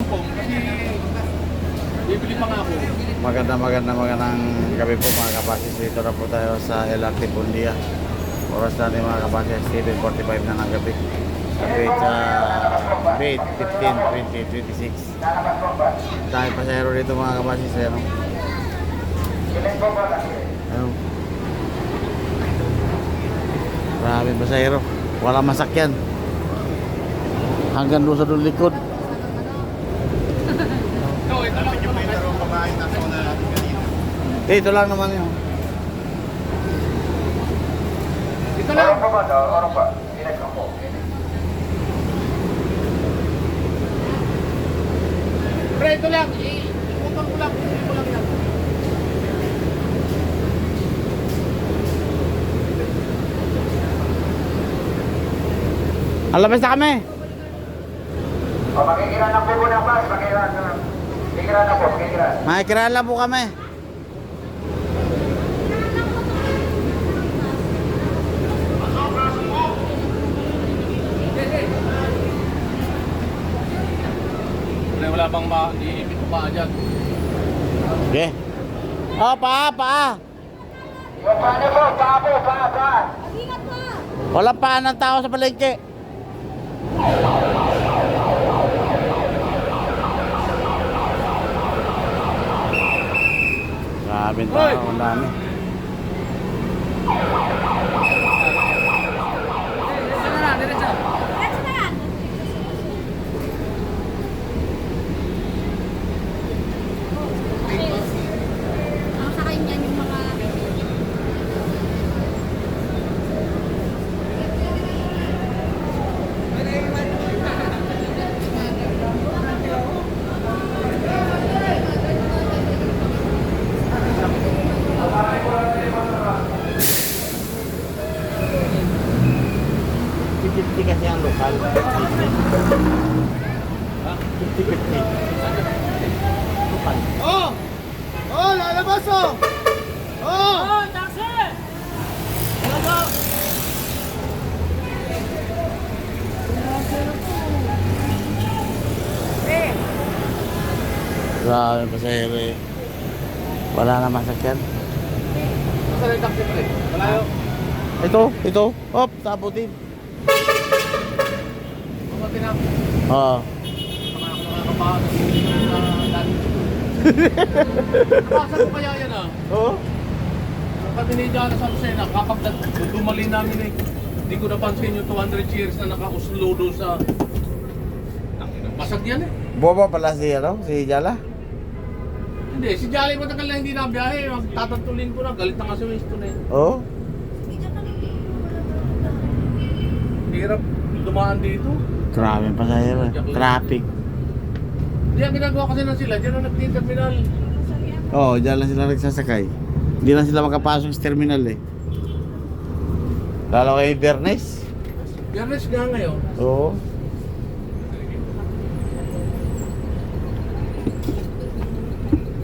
po, kasi bibili pa nga ako. Magandang gabi po mga kabasis. Dito na po tayo sa LRT Bundia. Oras natin mga kabasis, 7:45 na ng gabi. Kapit sa May 15, 2026. Dahil pasahero dito mga kabasis. Ano? Ano? Maraming pasahero. Walang masakyan. Hanggang doon sa doon likod. Dito lang naman yun. Ito lang. Pre, ito lang. Iutang ko lang. Iutang ko lang yan. Alabas na kami. Makikiran na po muna, Pas. Makikiran na po, makikiran. Makikiran lang po kami. Wala bang iipit pa dyan? Okay. Oh, paa. Yung paano po, pa. Walang paa ng tao sa palengke. Grabing tao, ang dami. Ang sakayin niyan yung mga Tipid kasi ang lokal. 50-50. Lokal. Oh! Oh, lalabas oh! Oh! Oh, taxi! Grabe pasahero eh. Wala na masakyan. Saan yung taxi pre? Malayo. Ito. Hop, sabutin. Pagpati na. Oo. Mga ako nakakabahan. Nabasa ko kaya yan ah. Oo. Kami ni Jana sa Lucena, kapag dumali namin eh. Hindi ko napansin yung 200 years na nakauslo doon sa... Basag yan eh. Boba pala si Jala. Hindi, si Jolly matagal na hindi nabiyahe. Tatantulin ko na, galit na nga si Winston eh. Oo. Hirap dumaan dito. Grabe pasahero. Traffic. Hindi, ang ginagawa kasi na sila, dyan ang nagtin-terminal. Oo, dyan lang sila nagsasakay. Hindi lang sila makapasok sa terminal eh. Lalo kay Bernes. Biyernes nga ngayon. Oo.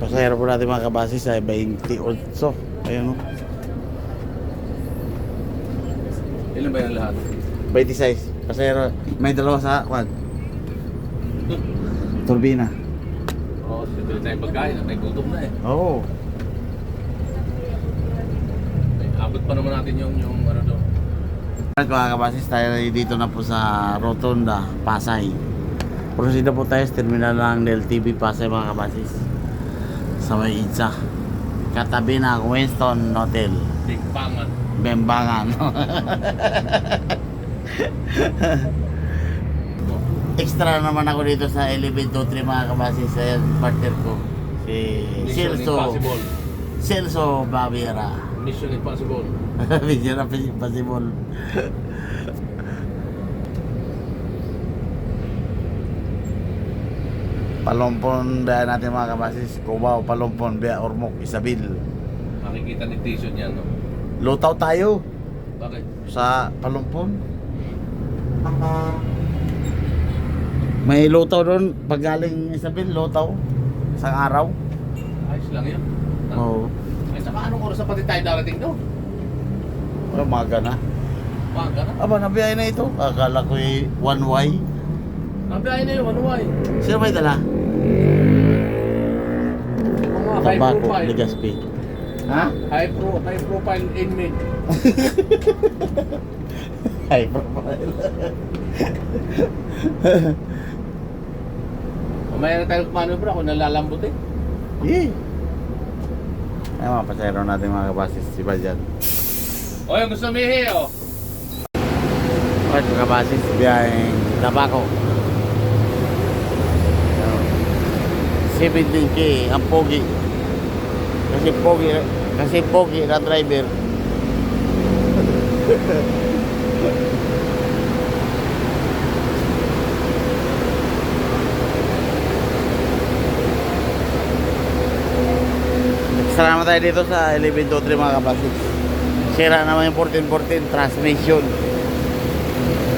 Pasahero po natin mga kabasis ay 28. Ayun o. Ilan ba yan lahat? 26. Pasahero. May dalawa sa kwan. Turbina. Oo, siyempre tayong pagkain. May gutom na eh. Oo. Abot pa naman natin yung ano doon. Mga kabasis, tayo dito na po sa Rotonda, Pasay. Proceed na po tayo sa terminal ng LTV Pasay mga kabasis. Sa may Itza. Katabi ng Winston Hotel. Big Bangan. Bembangan. Extra naman ako dito sa 1123 mga kabasis. Ayan, partner ko. Si Mission Impossible. Celso Baviera. Mission Impossible. Mission Impossible. Palompon biya natin mga kabasis. Cubao, Palompon, biya Ormoc, Isabil. Makikita ni Tison yan, no? Lutaw tayo Bakit? sa Palompon. May lutaw doon pag galing Isabil, lutaw. Isang araw. Ayos lang yun. Oo. Ay, saka anong oras na pati tayo darating doon? Umaga na. Maga na. Aba, nabiyahe na ito. Akala ko 1Y. Nabiyahe na yun, ano ay? Sino may dala? Mga high Tabako, profile. Legazpi. Ha? High profile inmate. High profile. Mamaya na tayo manubra kung nalalambot eh. Yee! Ay, mga pasayro natin mga kabasis, si Bajan. O yung gusto mihi o. Okay, mga kabasis, biyaheng Tabako. 17K ang pogi. Kasi pogi na driver. Extra naman tayo dito sa 1123 mga kabasis. Sira naman yung 1414 transmission.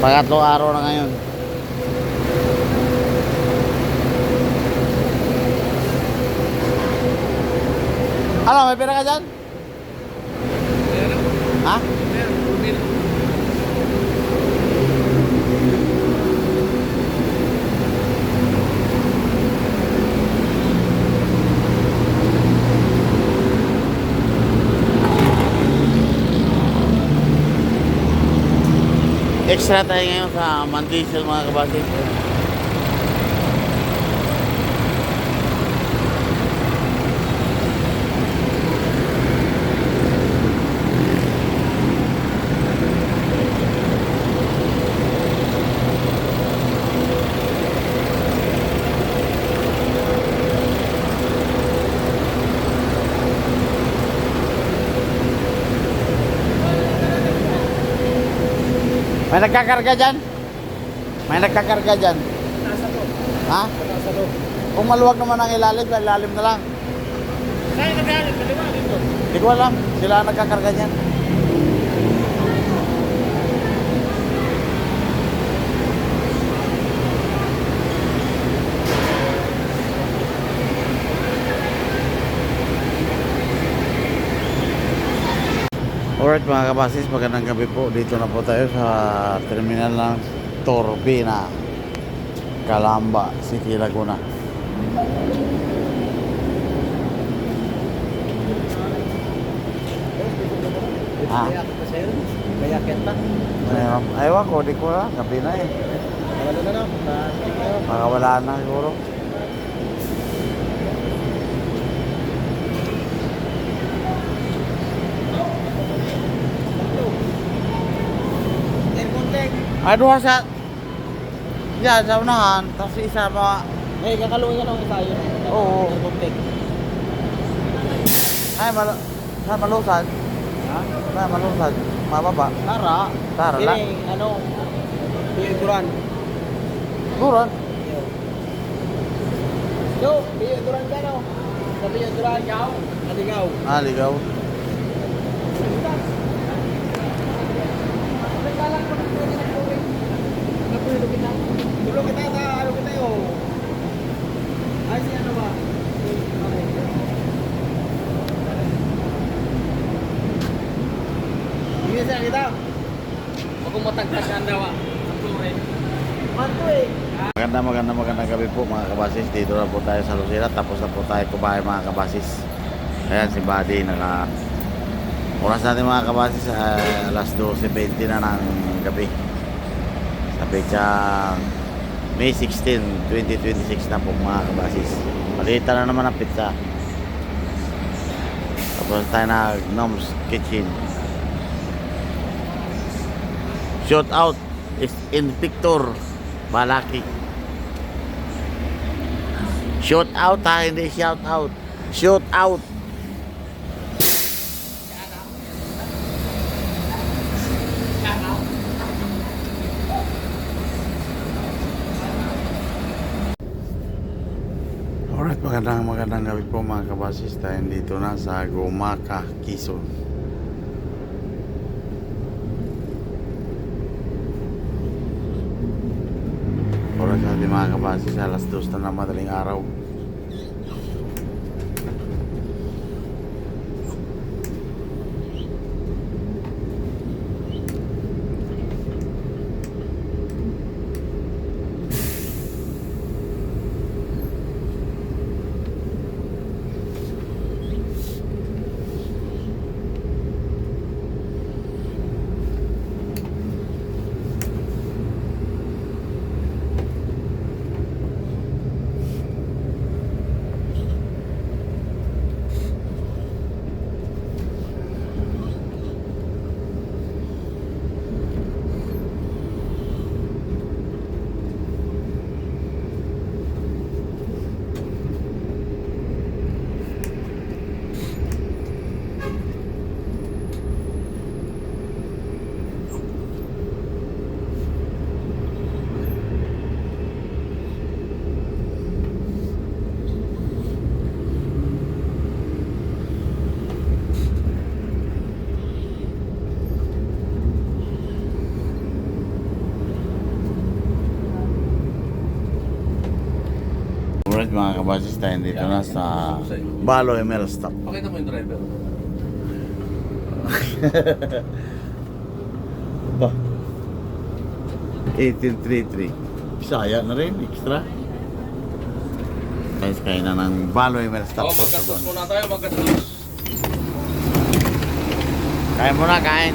Pangatlong araw na ngayon. Ano, may pera ka dyan? Ha? Extra tayo ngayon sa Mandisel mga kabasis. May nagkakarga dyan? May nagkakarga dyan? Nasa to. Ha? Nasa to. Kung maluwag naman ang ilalim, ilalim na lang. Kaya nagalit, kaliwa dito. Hindi ko alam. Sila ang nagkakarga dyan. Alright mga kabasis, magandang gabi po. Dito na po tayo sa terminal ng Turbina, Calamba, City, Laguna. Ah, Kaya kenta. aywan ko, di ko na. Gabi na eh. Wala na na. Baka wala na siguro. Ay, duha sa... Yan, sa unahan. Tapos isa mga... Eh, kakaluin ka lang isa yun. Oo. Ay, malusad. Ha? Ay, malusad. Mababa. Tara. Tara lang. Ano? Piyuduran. Duran. Yo, piyuduran ka no? Sa piyuduran, yaw. Aligaw. Ah, ligaw. Tulong kita sa ano kita yun. Ay, si ano ba? Hindi siya kita. Huwag kong matagtagan daw ah. Ang tuloy. Manto eh. Magandang gabi po mga kabasis. Dito na po tayo sa Lucena. Tapos na po tayo kumain mga kabasis. Ayan si Buddy. Oras natin mga kabasis. Alas 12:20 na ng gabi. Sa pecha May 16, 2026 na po mga kabasis. Malita na naman ang pizza. Tapos tayo na Gnome's Kitchen. Shout out is in Victor Balaki. Shout out ha, hindi shout out. Shout out. Alright, magandang gabi po mga kabasis. Tayo dito na sa Gumaca, Quezon. Oras natin mga kabasis, alas 2 na madaling araw. Alright mga kabasis, tayo dito na sa Balo ML Stop. Pakita mo yung driver. Ba? 1833. Bisaya na rin, extra. Guys, kayo na ng Balo ML Stop. Magkastos muna tayo, magkastos. Kain muna, kain.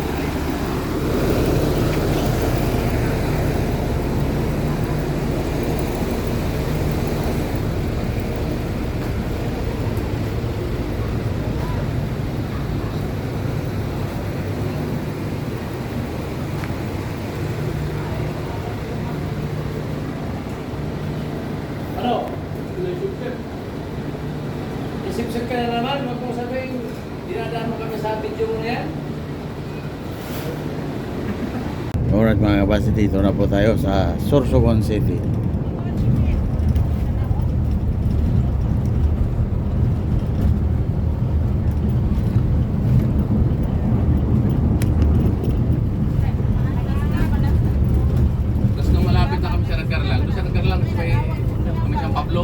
Ano? Isip-sip ka na naman, wag mong sabihin, dinadaan mo kami sa video mo na yan. Alright mga kabasis, dito na po tayo sa Sorsogon City. Tapos nung malapit na kami sa Nagkarlang, doon sa Nagkarlang, may kami siyang Pablo.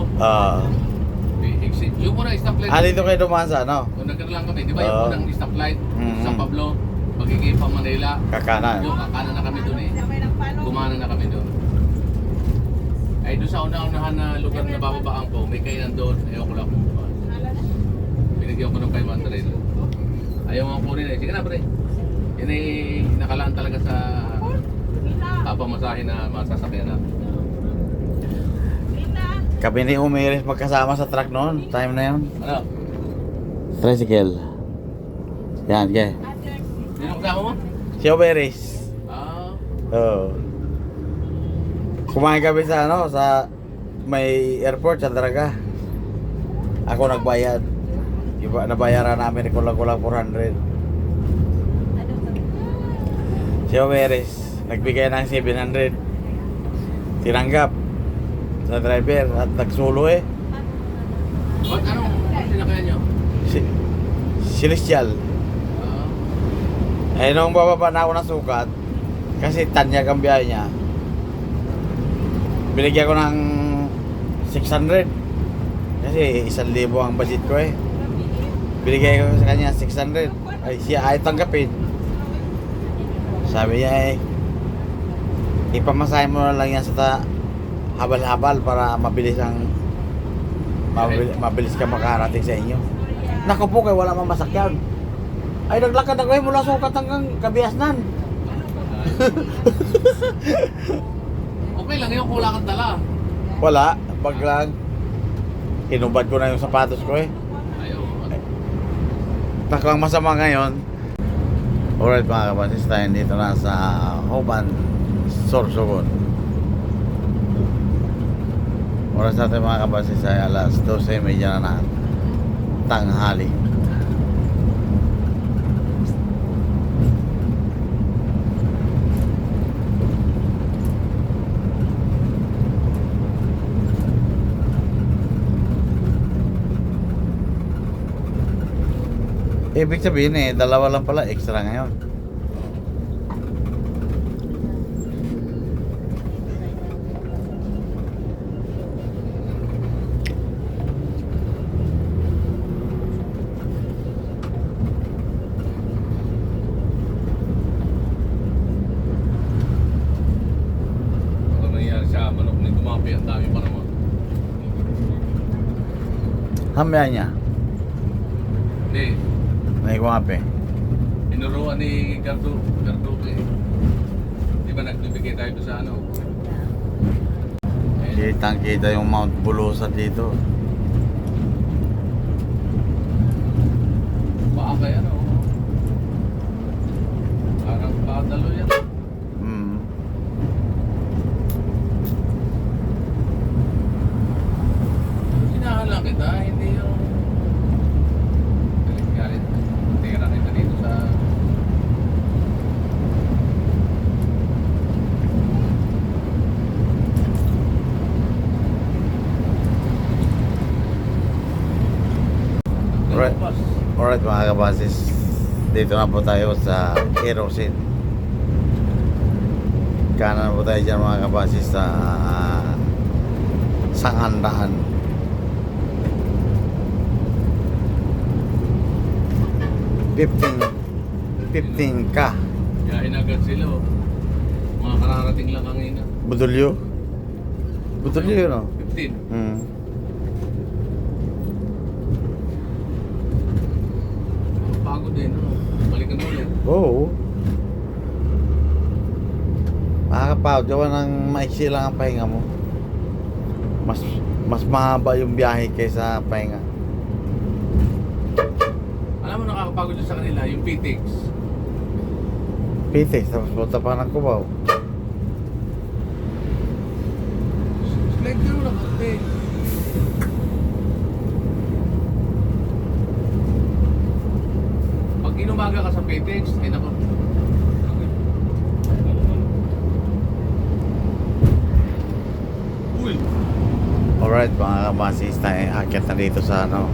May exit. Yung unang stoplight. Dito kayo dumaan sa ano? Kung Nagkarlang kami, di ba yung unang stoplight Mhm. sa Pablo, magiging pa Manila. Kakanan. Yung kakanan na kami doon eh. Kumanan na kami doon. Ay doon sa una-unahan na lugar na bababaan ko, may kainan doon. Ayaw ko lang. Binigyan ko ng 500. Ayaw nga kunin eh. Sige na pre. Yan ay nakalaan talaga sa kapamasahin na masasakyan na. Kami ni Umiris magkasama sa truck noon. Time na yun. Ano? Tricycle. Yan, kaya. Sino kasama mo? Si Umiris. Ah, Oo. Kumain kami sa ano, sa may airport sa Daraga. Ako nagbayad. Iba nabayaran namin kulang-kulang 400. Si Umiris nagbigay ng 700. Tinanggap sa driver at nagsulo eh. ba't anong sinakayan nyo? Si Celestial. Ah, Eh nung bababa na ako ng sukat, kasi tanyag ang biyahe niya, binigyan ko ng 600. Kasi 1,000 ang budget ko eh. Binigay ko sa kanya 600. Ay siya ay tanggapin. Sabi niya eh, ipamasahe mo na lang yan sa habal-habal para mabilis ka makarating sa inyo. Naku po kay wala mamasakyan. Ay naglakad ako eh mula sukat hanggang Kabiasnan. okay lang yung kulang kang dala. Wala, bag lang. Hinubad ko na yung sapatos ko eh. Ayaw. Tako ang masama ngayon. Alright mga kabasis, tayo dito na sa Hoban, Sorsogon. Oras natin mga kabasis ay alas 12:30 na tanghali. Ibig sabihin eh, dalawa lang pala extra ngayon. Ano nangyari sa manok ni Tumapi? Ang dami pa naman. Hamya niya, Hindi. naikumape. Inuruan ni Gardo eh. Di ba nagbibigay tayo doon sa ano? Eh, Kitang-kita yung Mount Bulusan dito. baka kay ano? Parang padalo yan. Mm. Sinahan lang kita, hindi yung... Galit-galit. Tira kita dito sa... Alright. Alright mga kabasis, dito na po tayo sa Erosin. Kanan po tayo dyan mga kabasis sa Sangandaan. 15K. Kaya inagad sila oh. Mga kararating lang kanina. Budulyo. Budulyo yun, no? 15. Hmm. Pagod din, ano? Balikan mo ulit. Oo. Makakapagod. Gawa ng maiksi lang ang pahinga mo. Mas mahaba yung biyahe kaysa pahinga. Alam mo nakakapagod yun sa kanila, yung PTX. Pitik, tapos punta pa ng Cubao. Select mo na kasi. Pag inumaga ka sa PTX, ay nako. Uy! Alright, mga kamasis, tayo akit na dito sa ano,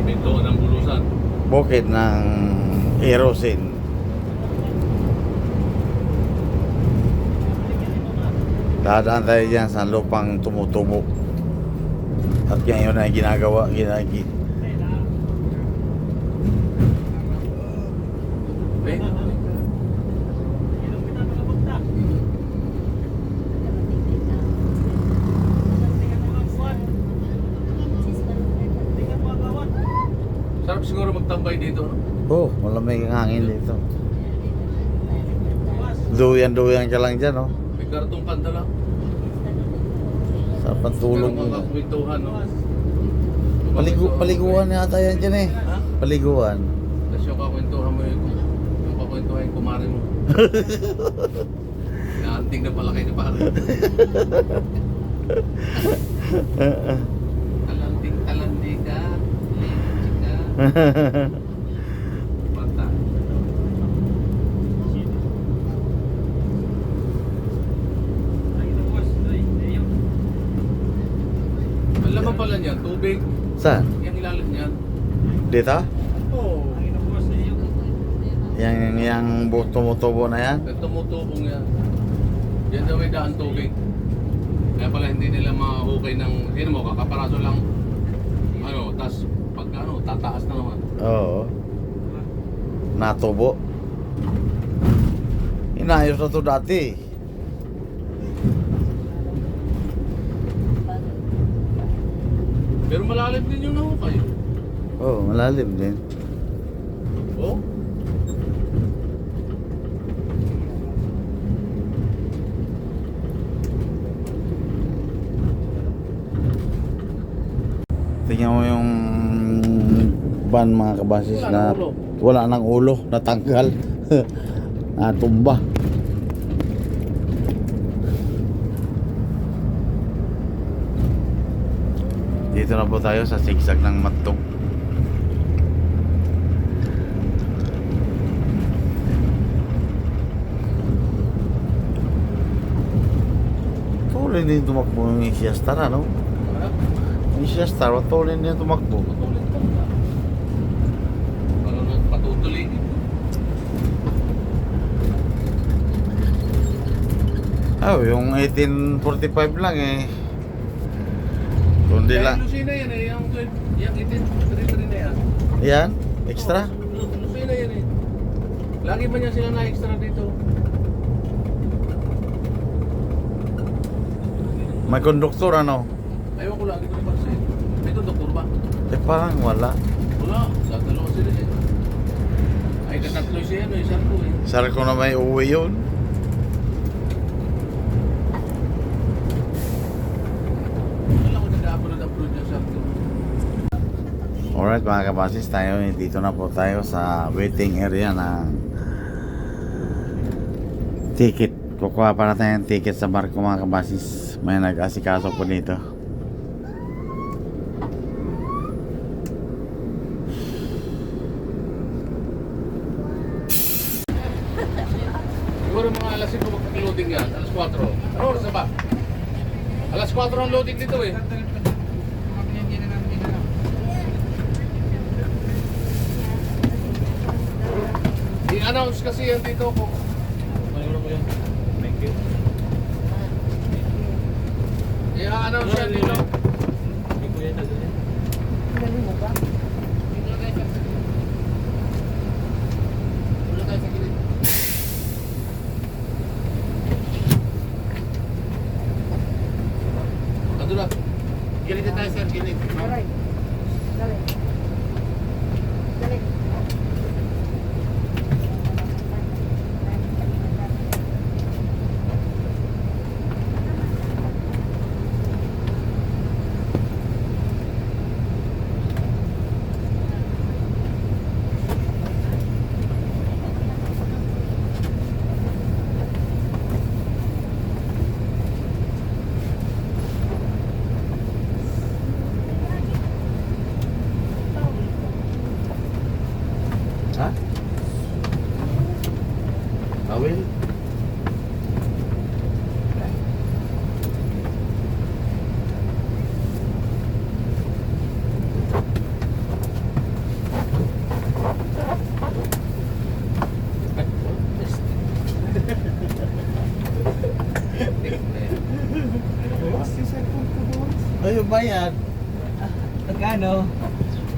Pinto ng bulusan. bukid ng Erosin. Dadaan tayo dyan sa lupang tumutubo. At ngayon ay ginagawa. Eh? Sarap siguro magtambay dito, no? Oh, malamig ang hangin dito. Duyan ka lang dyan, oh. May kartong kanta lang. Sa pantulog Pero mga mo. kwentuhan, no? Paliguan yata yan dyan eh. Ha? Paliguan. Tapos yung kakwentuhan mo yung kakwentuhan yung kumari mo. Naanting na pala kayo ni pare. Talandig ka. Bata. Ang laman pala niyan, tubig. Saan? Yung ilalim niyan. Dito? Oo. Yang tumutubo na yan? Yung tumutubong yan. Yan daw may daan tubig. Kaya pala hindi nila mahukay ng, hindi mo, kakaparaso lang. Ano, tas pag ano, tataas na naman. Oo. Natubo. Inayos na to dati. Pero malalim din yung nahukay. Oo, malalim din. Oh? Tingnan mo yung van mga kabasis na wala nang ulo, natanggal. Natumba. Dito na po tayo sa sigsag ng Matog. Tuloy din tumakbo yung Siastar, ano? Yung Siastar, tuloy din tumakbo. Parang patutuloy. Oh, yung 1845 lang eh. Kundi Kaya lang. Lucina yan eh, yung itin, tiri-tiri na yan. Yan, extra. Lucina yan eh. Lagi ba niya sila na extra dito? May konduktor ano? Ayaw ko lagi ko na pansin. May doktor ba? Eh parang wala. Wala, dadalawa sila eh. Ay, katatlo siya no, isang ko eh. Sar ko na may uwi yun. Wala ko nag-upload niya sa akin. Alright mga kabasis, tayo dito na po tayo sa waiting area ng ticket. Kukuha pa natin yung ticket sa barko mga kabasis. May nag-asikaso po dito. Siguro mga alas 5 mag-loading yan, alas 4. Ano oras na ba? Alas 4 ang loading dito eh. I-announce kasi yan dito ko. Thank you. I-announce yan dito. doon na. Gilid na tayo, sir. Gilid. Aray. Dali. Dali. Ha? Tawil? Ay, bayad. Magkano?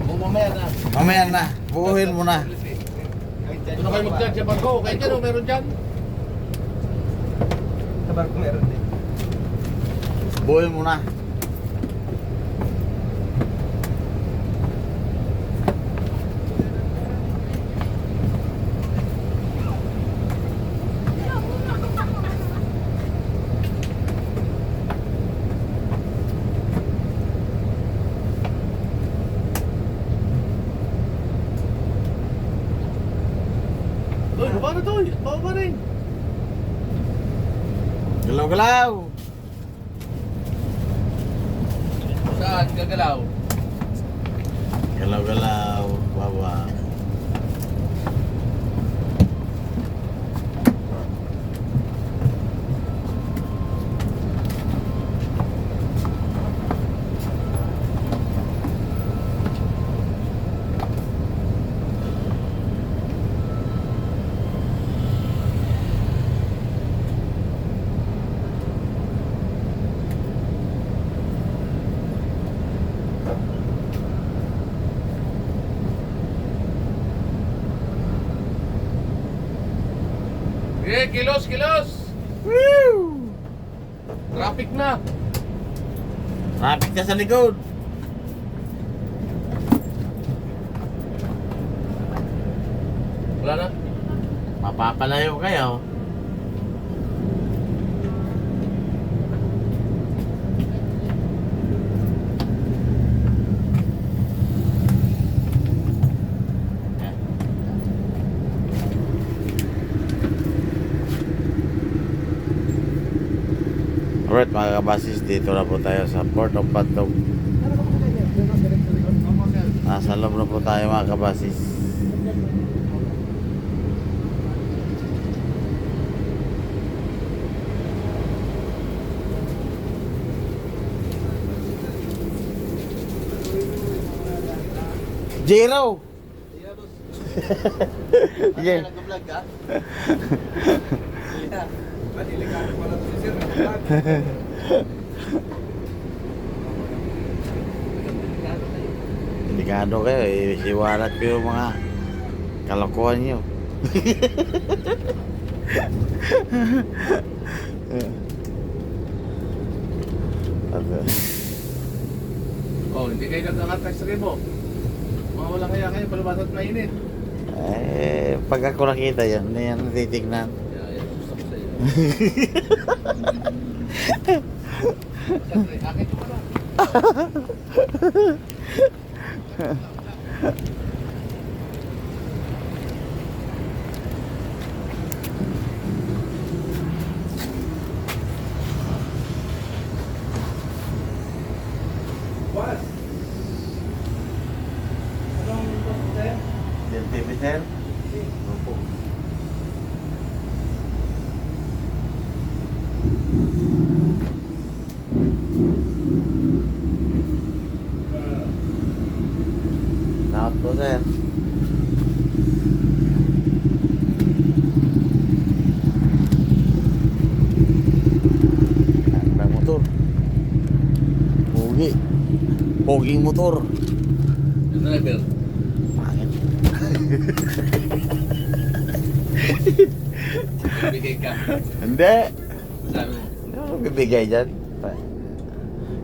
Mamaya na. Mamaya na. Buuhin mo na. Doon na kayo mag-charge sa barko. Kahit yan, meron dyan. Sa barko meron din. Buuhin mo na. Uy, baba na to. Baba rin. Galaw-galaw. Saan? Gagalaw. Galaw-galaw. Baba. Eh, kilos, kilos. Woo! Traffic na. Traffic na sa likod. Wala na. Mapapalayo kayo. Alright mga kabasis, dito na po tayo sa Port of Bantog. Nasa loob na po tayo mga kabasis. Zero! Yeah. Delikado kayo, isiwalat ko yung mga kalokohan nyo. Oh, hindi kayo nag-angat ng sarili mo. Mga wala kaya kayo, palabas at mainit. Eh, pag ako nakita yan, hindi yan natitignan. Yan, gusto ko sa'yo. Siyempre, akin ko pala. Boss! Anong gusto tayo? Del TV, sir? Opo. Lahat po, sir. Ang motor. Pogi. Poging motor. Yung driver. Pangit. Bigay ka. Hindi. Sabi mo. Hindi ako bibigay dyan.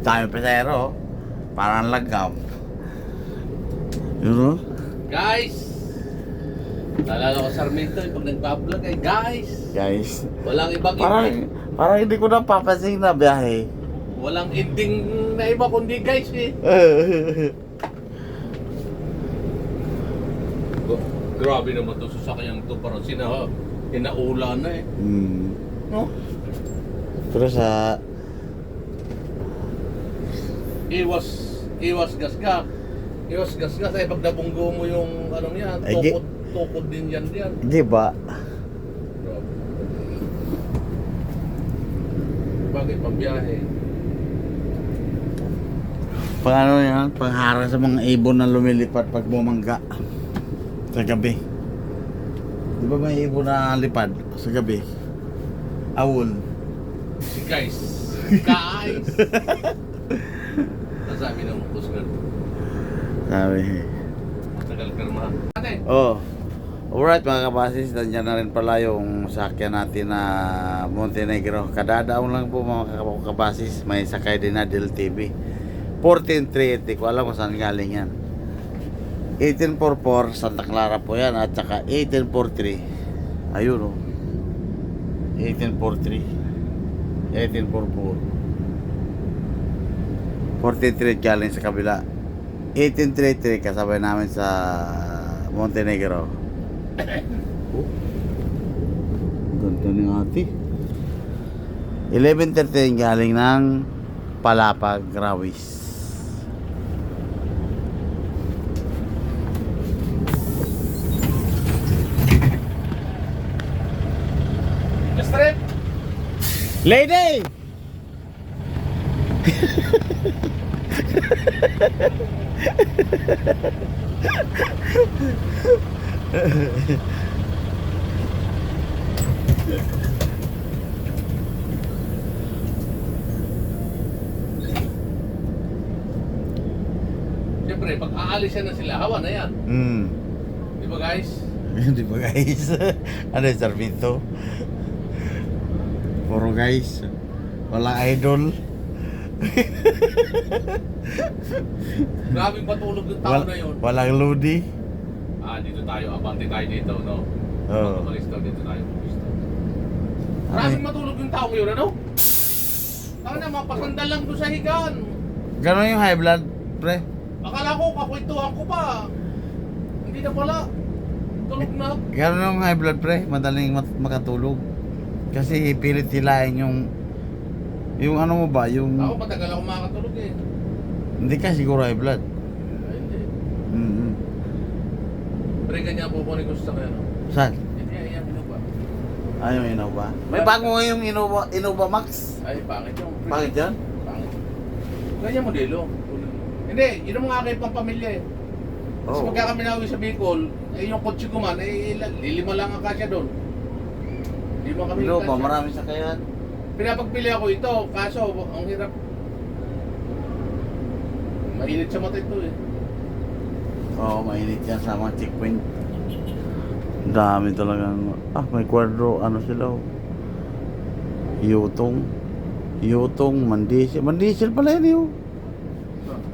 Dami pasahero. Parang langgam. Yun o. Guys! Naalala ko Sarmiento, pag nagpa-vlog ay guys! Guys. Walang ibang ending. Parang hindi ko napapansin na biyahe. Walang ending na iba kundi guys eh. Grabe naman to sasakyan to, parang hinaula na eh. No? Pero sa... Iwas gasgas. Iwas gasgas ay pag nabunggo mo yung anong yan, Ay, di- tukod din yan diyan. Di ba? Bakit pambiyahe? Pang ano yan? Panghara sa mga ibon na lumilipad pag bumangga. Sa gabi. Di ba may ibon na lipad sa gabi? Awol. Si guys. Guys. Nasabi ng kusgan. Sabi. Tagal ka naman. Ate. Oh. Alright mga kabasis, nandiyan na rin pala yung sakyan natin na Montenegro. Kadadaon lang po mga kabasis, may sakay din na Del TV. 14380, ko alam kung saan galing yan. 1844, Santa Clara po yan, at saka 1843. Ayun o. 1843. 1844. 43 galing sa kabila. 1833 kasabay namin sa Montenegro. Ganda ni ate. 11:13 galing ng Palapag, Rawis. Strip. Lady! Siyempre, pag aalis yan na sila, hawa na yan. Di ba guys? Di ba guys? Ano yung Sarmiento? Puro guys. Walang idol. Grabing patulog yung tao na yun. Walang lodi. Dito tayo, abante tayo dito, no? Oo. Pag-alis daw, dito tayo. Grabing matulog yung tao yun, ano? Taka na, mapasandal lang doon sa higaan. Gano'n yung high blood, pre? Akala ko, kakwentuhan ko pa. Hindi na pala. Tulog na. Gano'n yung high blood, pre? Madaling makatulog. Kasi pilit hilahin yung ano mo ba, yung... Ako, matagal ako makakatulog eh. Hindi ka siguro high blood. Ay, hindi. Mm-hmm. Pre, ganyan po kunin ko sa kanya, no? Saan? Hindi, ayan, ano ba? Yung Innova? May bago ngayong Innova Max. Ay, pangit yung... Bakit yan? Pangit. Ganyan modelo. Hindi, yun ang mga aking pampamilya eh. Kasi pagka kami nauwi sa Bicol, eh yung kotse ko man, eh lima lang ang kasya doon. Lima kami Innova, kasya. marami sakayan. Pinapagpili ako ito, kaso ang hirap. Mainit sa mata ito eh. Oo, mainit yan sa mga checkpoint. Ang dami talagang... may kwadro, ano sila oh. Yutong, Mandisel. Mandisel pala yan yun.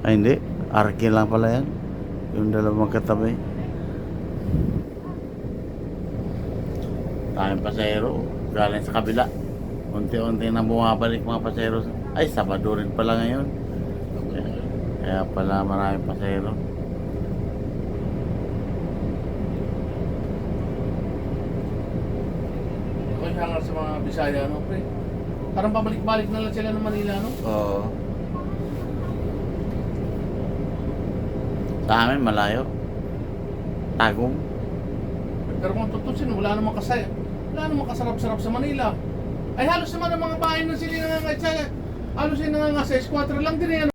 Ay hindi, Arkin lang pala yan. Yung dalawang magkatabi. Tayong pasahero, galing sa kabila. Unti-unti na bumabalik mga pasahero. Ay, Sabado rin pala ngayon. Kaya pala maraming pasahero. Ako yung hangar sa mga Bisaya, no, pre? Parang pabalik-balik na lang sila ng Manila, no? Oo. Sa amin, malayo. Tagum. Pero kung tutusin, wala namang kasarap-sarap sa Manila. Ay halos naman ang mga bahay ng sila nangangayat sa halos yung nangangasa, squatter lang din yan.